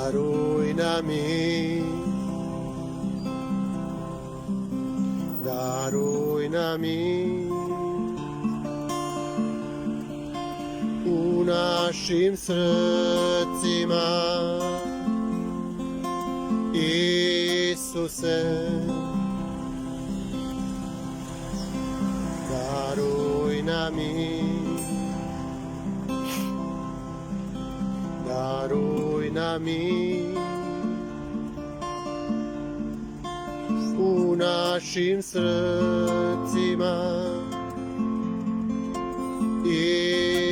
Daruj nam mir, daruj nam mir u našim srcima, Isuse. Daruj nam mir, daruj nam mir u našim srcima,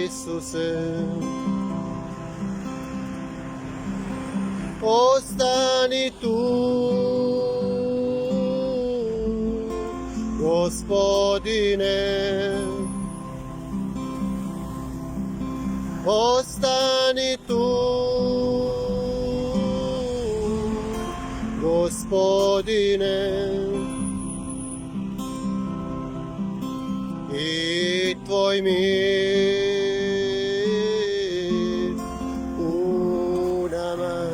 Isuse. Ostani tu, Gospodine, ostani tu, Gospodine, i Tvoj mir u nama,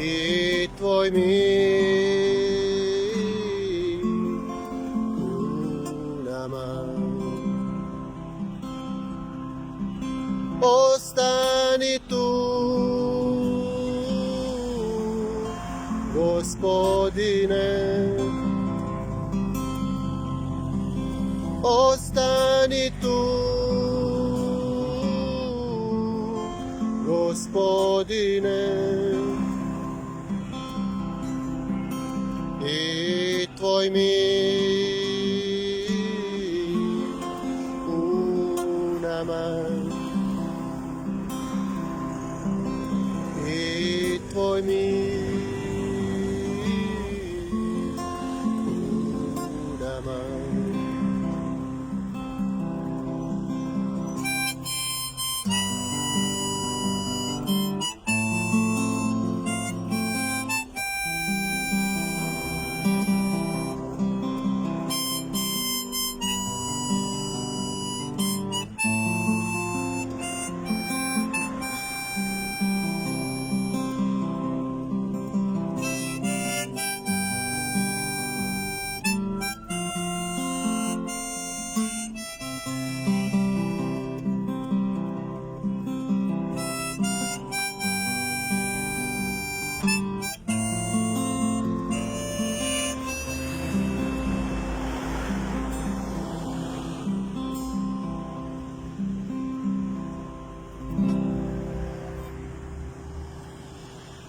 i Tvoj mir u nama. Ostani tu, Gospodine, ostani tu, Gospodine, i Tvoj mir u nama, i Tvoj mir